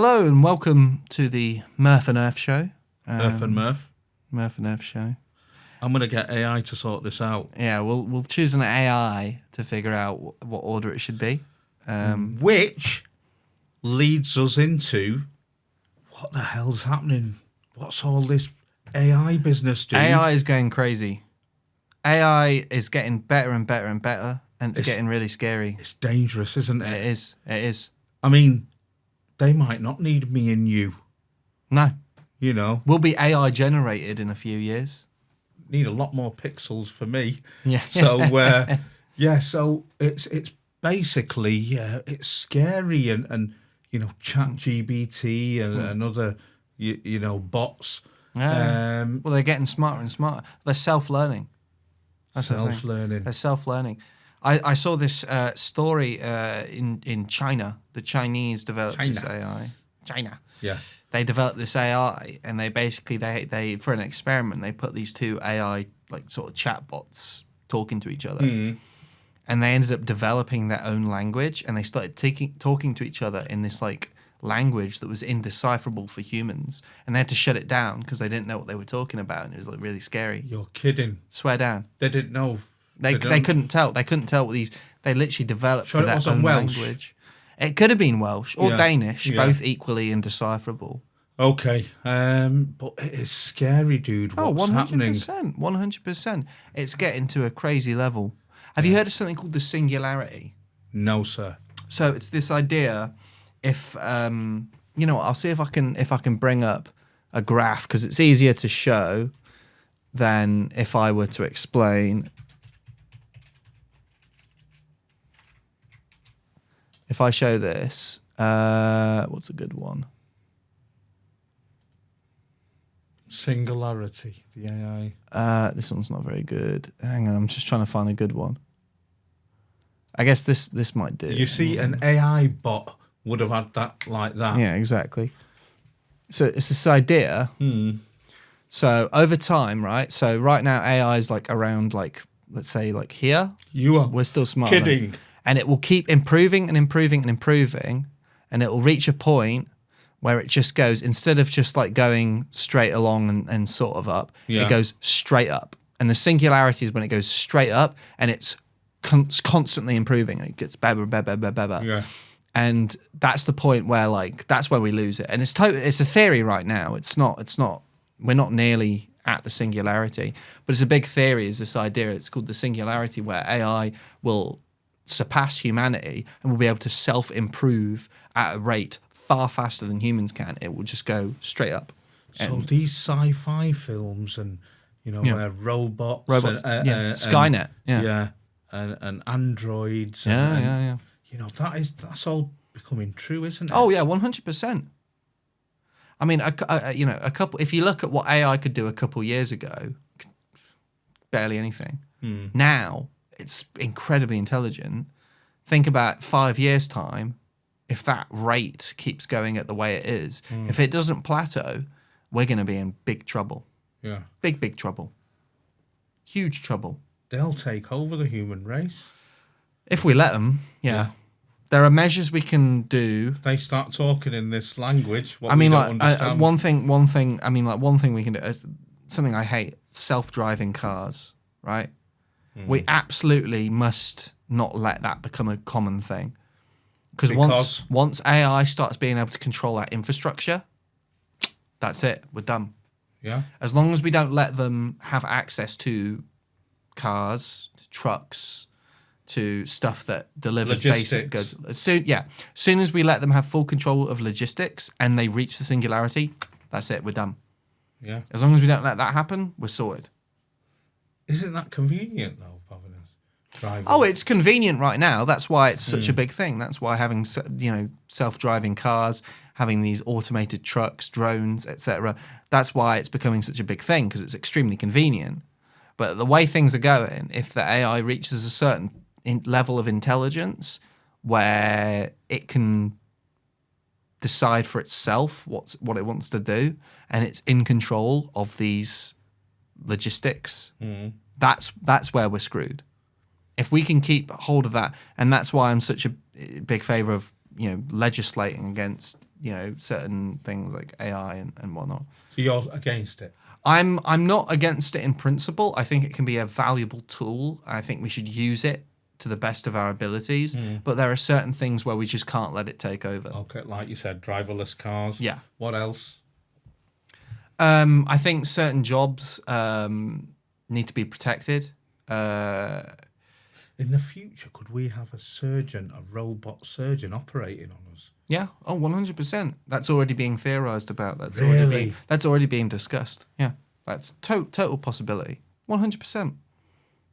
Hello and welcome to the Merf Irf Show. Merf and Merf. Merf Irf Show. I'm going to get AI to sort this out. Yeah, we'll choose an AI to figure out what order it should be. Which leads us into what the hell's happening? What's all this AI business, dude? AI is going crazy. AI is getting better and better and better, and it's getting really scary. It's dangerous, isn't it? It is. It is. I mean, they might not need me and you. No. You know, We'll be AI generated in a few years. need a lot more pixels for me. Yeah. So so it's basically it's scary and you know ChatGPT and other you know bots. Yeah. Well, they're getting smarter and smarter. They're self-learning. That's the thing. Self-learning. They're self-learning. I saw this story in China. The Chinese developed this AI. China. Yeah. They developed this AI, and they basically they for an experiment they put these two AI like sort of chatbots talking to each other, and they ended up developing their own language, and they started talking to each other in this like language that was indecipherable for humans, and they had to shut it down because they didn't know what they were talking about, and it was like really scary. You're kidding. Swear down. They didn't know. They couldn't tell. They couldn't tell what these. They literally developed So it their wasn't own Welsh? language. It could have been Welsh or Yeah. Danish, Yeah. both equally indecipherable. Okay, but it is scary, dude. What's happening? 100%. It's getting to a crazy level. Have you heard of something called the singularity? No, sir. So it's this idea. If you know, I'll see if I can bring up a graph because it's easier to show than if I were to explain. If I show this, what's a good one? Singularity, the AI. This one's not very good. Hang on, I'm just trying to find a good one. I guess this might do. You see, an AI bot would have had that like that. Yeah, exactly. So it's this idea. So over time, right? So right now AI is like around like, let's say like here. You are We're still smart. kidding. And it will keep improving and improving and improving. And it will reach a point where it just goes, instead of just like going straight along and sort of up, Yeah. it goes straight up. And the singularity is when it goes straight up and it's constantly improving and it gets better and better and better, better. Yeah. And that's the point where like, that's where we lose it. And it's a theory right now. We're not nearly at the singularity, but it's a big theory, is this idea. It's called the singularity, where AI will surpass humanity and will be able to self-improve at a rate far faster than humans can. It will just go straight up. So these sci-fi films and you know robots, Skynet, and androids, yeah. You know that's all becoming true, isn't it? Oh yeah, 100%. I mean, you know, a couple. If you look at what AI could do a couple years ago, barely anything. Now it's incredibly intelligent. Think about 5 years' time. If that rate keeps going at the way it is, if it doesn't plateau, we're going to be in big trouble. Yeah. Big trouble. Huge trouble. They'll take over the human race. If we let them, yeah. There are measures we can do. They start talking in this language. What I mean, we like don't understand. one thing. I mean, like one thing we can do. Something I hate: self-driving cars. Right? We absolutely must not let that become a common thing. Because once AI starts being able to control that infrastructure, that's it. We're done. Yeah. As long as we don't let them have access to cars, to trucks, to stuff that delivers basic goods. Soon as we let them have full control of logistics and they reach the singularity, that's it. We're done. Yeah. As long as we don't let that happen, we're sorted. Isn't that convenient though, having a driver? Oh, it's convenient right now. That's why it's such a big thing. That's why having self-driving cars, having these automated trucks, drones, etc. That's why it's becoming such a big thing, because it's extremely convenient. But the way things are going, if the AI reaches a certain level of intelligence where it can decide for itself what it wants to do, and it's in control of these logistics, that's where we're screwed. If we can keep hold of that, and that's why I'm such a big favour of legislating against certain things like AI and whatnot. So you're against it? I'm not against it in principle. I think it can be a valuable tool. I think we should use it to the best of our abilities. But there are certain things where we just can't let it take over. Okay, like you said, driverless cars. Yeah. What else? I think certain jobs need to be protected. In the future, could we have a robot surgeon operating on us? Yeah. Oh, 100%. That's already being theorized about. Really? That's already being discussed. Yeah. That's total possibility. 100%.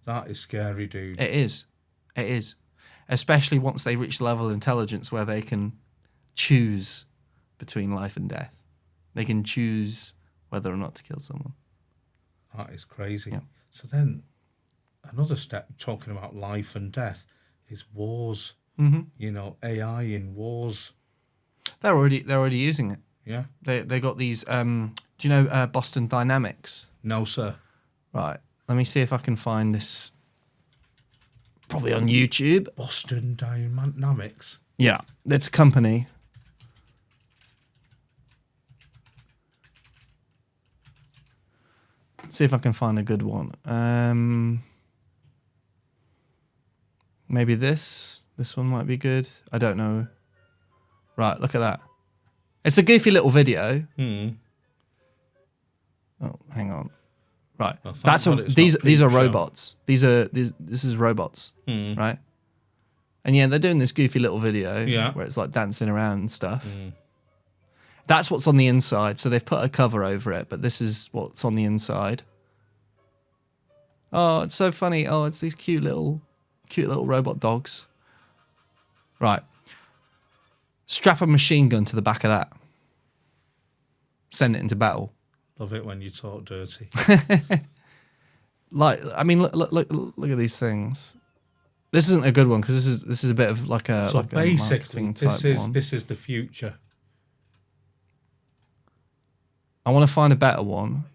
That is scary, dude. It is. It is. Especially once they reach the level of intelligence where they can choose between life and death. They can choose whether or not to kill someone. That is crazy. Yeah. So then, another step, talking about life and death, is wars. AI in wars. They're already using it. Yeah. They got these. Do you know Boston Dynamics? No, sir. Right. Let me see if I can find this. Probably on YouTube. Boston Dynamics. Yeah, it's a company. See if I can find a good one. Maybe this. This one might be good. I don't know. Right, look at that. It's a goofy little video. Oh, hang on. Right, these are robots. This is robots, right? And yeah, they're doing this goofy little video where it's like dancing around and stuff. That's what's on the inside. So they've put a cover over it, but this is what's on the inside. Oh, it's so funny. Oh, it's these cute little robot dogs. Right. Strap a machine gun to the back of that. Send it into battle. Love it when you talk dirty. Like, I mean, look at these things. This isn't a good one because this is a bit of like a basically one. This is the future. I want to find a better one.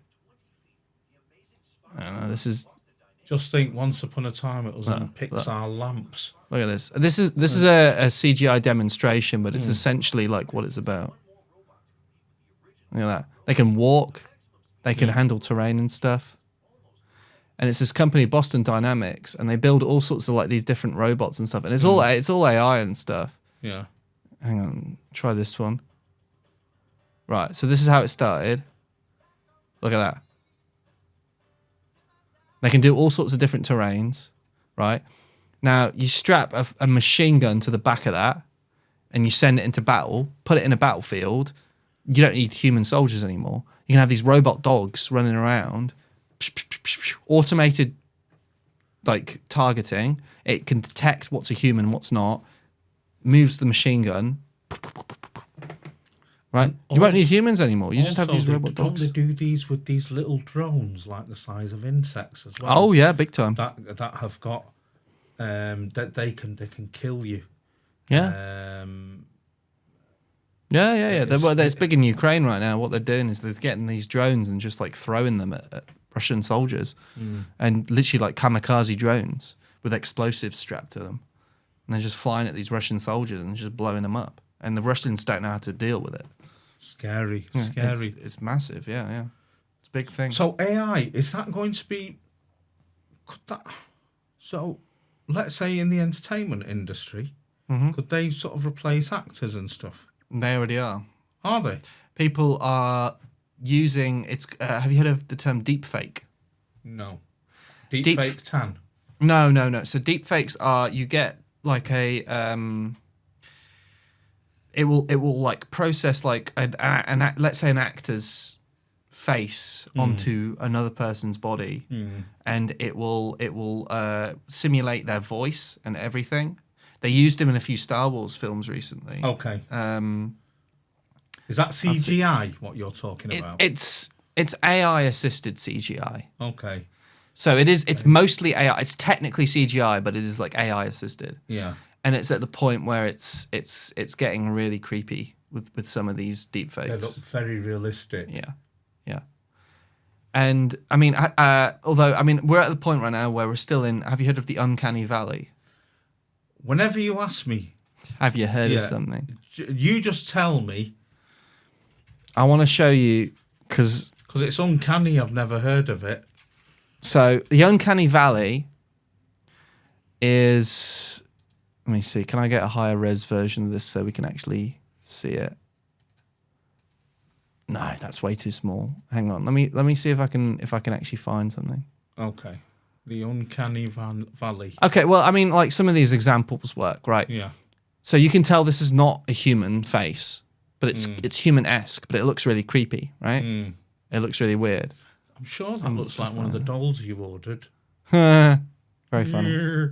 I don't know, this is. Just think, once upon a time it was on Pixar lamps. Look at this. This is a CGI demonstration, but it's essentially like what it's about. Look at that. They can walk. They can handle terrain and stuff. And it's this company, Boston Dynamics, and they build all sorts of like these different robots and stuff. And it's all AI and stuff. Yeah. Hang on. Try this one. Right. So this is how it started. Look at that. They can do all sorts of different terrains, right? Now, you strap a machine gun to the back of that and you send it into battle, put it in a battlefield. You don't need human soldiers anymore. You can have these robot dogs running around, automated like targeting. It can detect what's a human and what's not, moves the machine gun. Right, you won't need humans anymore. You just have these robot dogs. Don't they do these with these little drones, like the size of insects as well? Oh yeah, big time. That have got that they can kill you. Yeah. Yeah. It's big in Ukraine right now. What they're doing is they're getting these drones and just like throwing them at Russian soldiers, and literally like kamikaze drones with explosives strapped to them, and they're just flying at these Russian soldiers and just blowing them up. And the Russians don't know how to deal with it. Scary. It's massive. Yeah. It's a big thing. So AI, is that going to be? So, let's say in the entertainment industry, could they sort of replace actors and stuff? They already are. Are they? People are using it's. Have you heard of the term deepfake? No. Deepfake tan. No. So deepfakes are you get like a It will like process like let's say an actor's face onto another person's body, and it will simulate their voice and everything. They used him in a few Star Wars films recently. Okay. Is that CGI? What you're talking about? It's AI assisted CGI. Okay. So it is. It's mostly AI. It's technically CGI, but it is like AI assisted. Yeah. And it's at the point where it's getting really creepy with some of these deepfakes. They look very realistic. Yeah. And I mean, although I mean, we're at the point right now where we're still in. Have you heard of the uncanny valley? Whenever you ask me, have you heard of something? You just tell me, I want to show you because it's uncanny. I've never heard of it. so the uncanny valley is. Let me see. Can I get a higher res version of this so we can actually see it? No, that's way too small. Hang on. Let me see if I can actually find something. Okay. The uncanny valley. Okay. Well, I mean, like some of these examples work, right? Yeah. So you can tell this is not a human face, but it's human-esque, but it looks really creepy, right? It looks really weird. I'm sure that looks like one of the dolls you ordered. Very funny.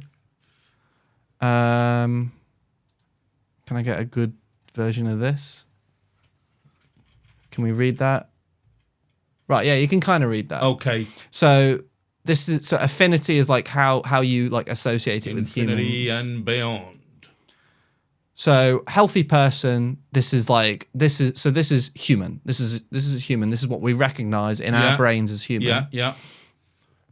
Can I get a good version of this? Can we read that? Right, yeah, you can kind of read that. Okay. So affinity is like how you like associate it with humans. Infinity and beyond. So healthy person, this is human. This is human. This is what we recognize in our brains as human. Yeah.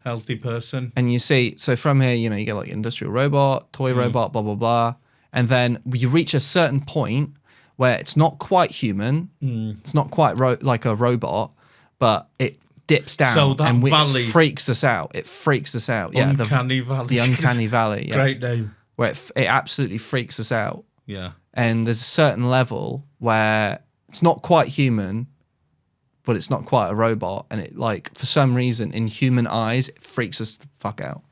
Healthy person. And you see, so from here, you get like industrial robot, toy robot, blah, blah, blah. And then you reach a certain point where it's not quite human. It's not quite like a robot, but it dips down So that and valley, it freaks us out. It freaks us out. Yeah, Uncanny Valley. The uncanny valley. Yeah. Great name. Where it absolutely freaks us out. Yeah. And there's a certain level where it's not quite human, but it's not quite a robot. And it, like, for some reason, in human eyes, it freaks us the fuck out.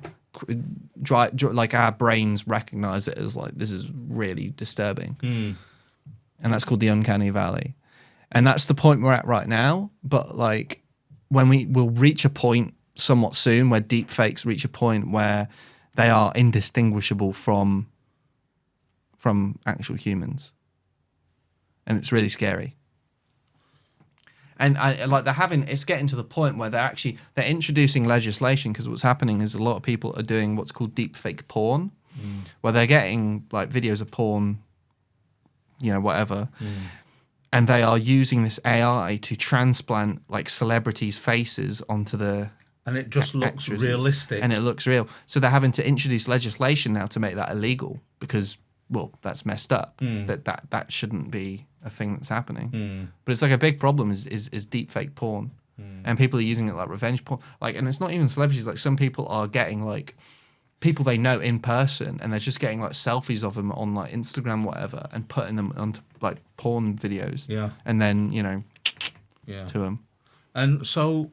Like, our brains recognize it as, like, this is really disturbing. And that's called the uncanny valley. And that's the point we're at right now. But, like, when we'll reach a point somewhat soon where deep fakes reach a point where they are indistinguishable from actual humans, and it's really scary. And it's getting to the point where they're introducing legislation, because what's happening is a lot of people are doing what's called deep fake porn, where they're getting like videos of porn, whatever, and they are using this AI to transplant like celebrities' faces onto the. And it just looks realistic. And it looks real. So they're having to introduce legislation now to make that illegal, because, well, that's messed up. That shouldn't be a thing that's happening. But it's like a big problem is deep fake porn. And people are using it like revenge porn. Like, and it's not even celebrities. Like, some people are getting like people they know in person, and they're just getting like selfies of them on like Instagram, whatever, and putting them onto like porn videos. Yeah. And then, to them. And so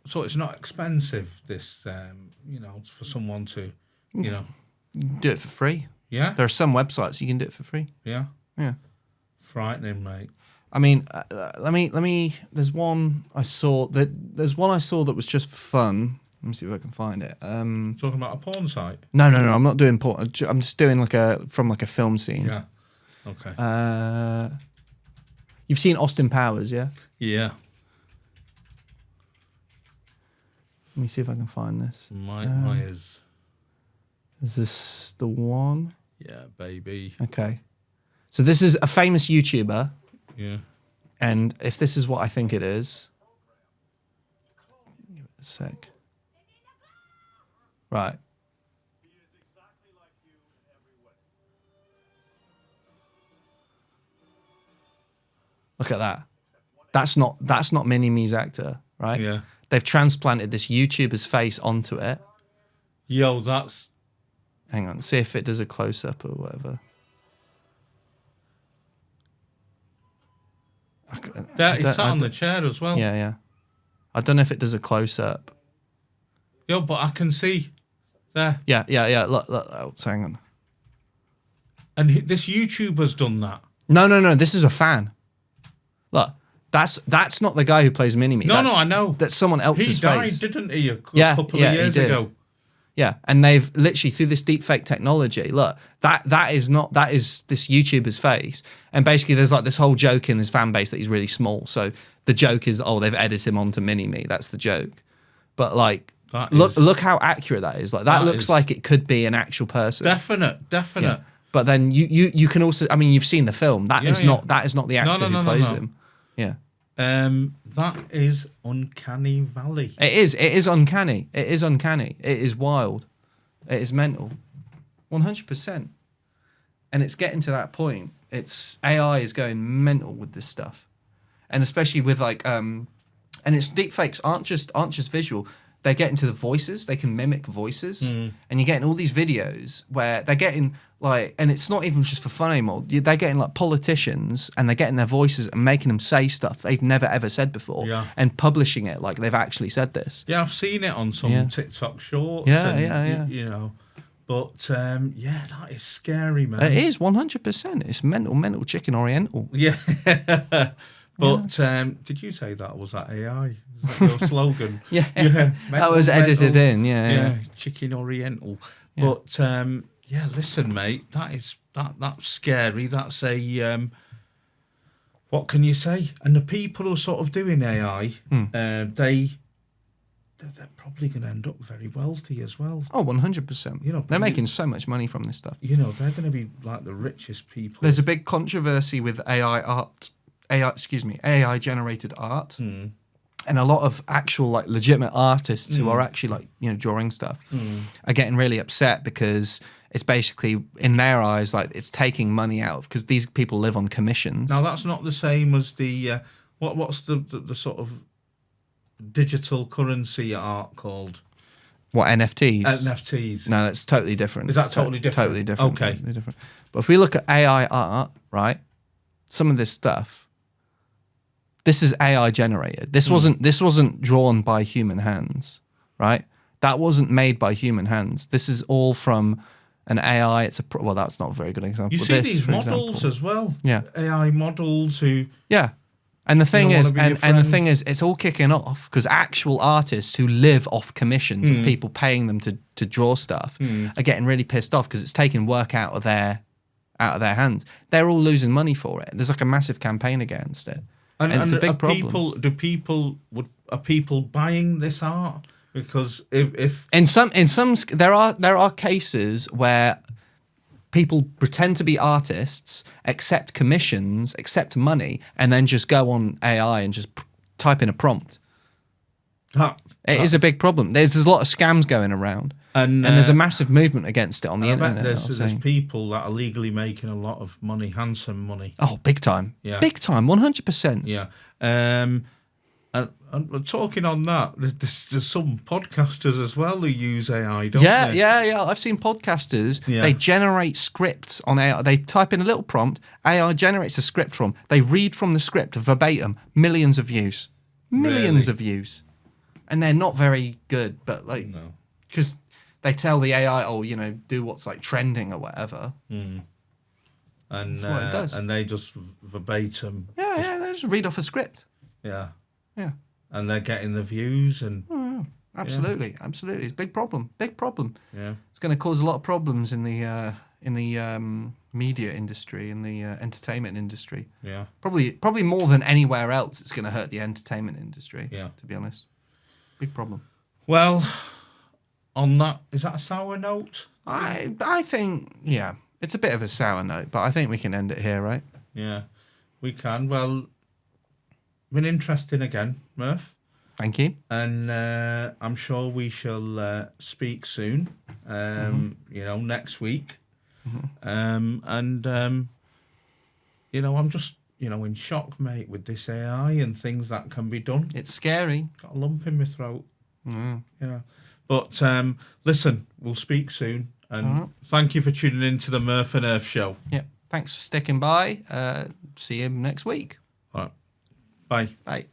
it's not expensive, this, for someone to, Do it for free. Yeah. There are some websites you can do it for free. Yeah. Yeah. Frightening, mate. I mean, let me. There's one I saw that was just for fun. Let me see if I can find it. Talking about a porn site? No. I'm not doing porn. I'm just doing from a film scene. Yeah. Okay. You've seen Austin Powers, yeah? Yeah. Let me see if I can find this. Mike Myers. Is this the one? Yeah, baby. Okay. So this is a famous YouTuber. Yeah. And if this is what I think it is, give it a sec. Right. Look at that. That's not Mini-Me's actor, right? Yeah. They've transplanted this YouTuber's face onto it. Yo, that's... Hang on, see if it does a close-up or whatever. He sat on the chair as well. Yeah. I don't know if it does a close-up. Yo, but I can see there. Yeah. Look. Oh, hang on. And this YouTuber's done that. No. This is a fan. Look, that's not the guy who plays Mini-Me. No, I know. That's someone else's face. He died, didn't he, a couple of years ago? Yeah, and they've literally, through this deepfake technology, look, that is this YouTuber's face. And basically there's like this whole joke in his fan base that he's really small. So the joke is, they've edited him onto Mini-Me. That's the joke. But like, look how accurate that is. Like, that looks like it could be an actual person. Definite. Yeah. But then you can also, I mean, you've seen the film. That is not the actor who plays him. Yeah. That is Uncanny Valley. It is uncanny. It is wild. It is mental. 100%. And it's getting to that point. AI is going mental with this stuff. and especially with like and it's deepfakes aren't just visual. They're getting to the voices. They can mimic voices, and you're getting all these videos where they're getting like, and it's not even just for fun anymore. They're getting like politicians, and they're getting their voices and making them say stuff they've never ever said before, and publishing it like they've actually said this. Yeah, I've seen it on some TikTok shorts. Yeah. You know, but that is scary, man. It is 100%. It's mental chicken oriental. Yeah. But did you say that? Was that AI? Is that your slogan? Yeah. That was edited in. Yeah. Chicken Oriental. Yeah. But listen, mate, that's scary. That's a what can you say? And the people who are sort of doing AI, they're probably going to end up very wealthy as well. Oh, 100%. You know, they're making so much money from this stuff. You know, they're going to be like the richest people. There's a big controversy with AI generated art, and a lot of actual like legitimate artists who are actually like, you know, drawing stuff are getting really upset because it's basically in their eyes like it's taking money out because these people live on commissions. Now that's not the same as the what's the sort of digital currency art called? What, NFTs? NFTs. No, that's totally different. Is that totally different? Totally different. Okay. Totally different. But if we look at AI art, right, some of this stuff. This is AI generated. This wasn't drawn by human hands, right? That wasn't made by human hands. This is all from an AI. Well, that's not a very good example. You see these models as well. Yeah, AI models who. Yeah, and the thing is, it's all kicking off because actual artists who live off commissions of people paying them to draw stuff are getting really pissed off because it's taking work out of their hands. They're all losing money for it. There's like a massive campaign against it. And it's a big problem. Are people buying this art? Because if in some there are cases where people pretend to be artists, accept commissions, accept money, and then just go on AI and just type in a prompt. It is a big problem. There's a lot of scams going around. And there's a massive movement against it on the internet. There's people that are legally making a lot of money, handsome money. Oh, big time. Yeah. Big time, 100%. Yeah. And talking on that, there's some podcasters as well who use AI, don't they? Yeah. I've seen podcasters. Yeah. They generate scripts on AI. They type in a little prompt. AI generates a script from. They read from the script verbatim. Millions of views. Millions of views. And they're not very good, but like, because they tell the AI, do what's like trending or whatever. And that's what it does. And they just verbatim. Yeah, they just read off a script. Yeah. Yeah. And they're getting the views and. Oh, absolutely. It's a big problem. Yeah. It's going to cause a lot of problems in the media industry, in the entertainment industry. Yeah. Probably more than anywhere else. It's going to hurt the entertainment industry. Yeah. To be honest, big problem. Well. On that, is that a sour note? I think, it's a bit of a sour note, but I think we can end it here, right? Yeah, we can. Well, been interesting again, Merf. Thank you. And I'm sure we shall speak soon, next week. Mm-hmm. I'm just, in shock, mate, with this AI and things that can be done. It's scary. Got a lump in my throat. Mm. Yeah. But listen, we'll speak soon. And thank you for tuning in to the Merf Irf Show. Yeah. Thanks for sticking by. See you next week. All right. Bye. Bye.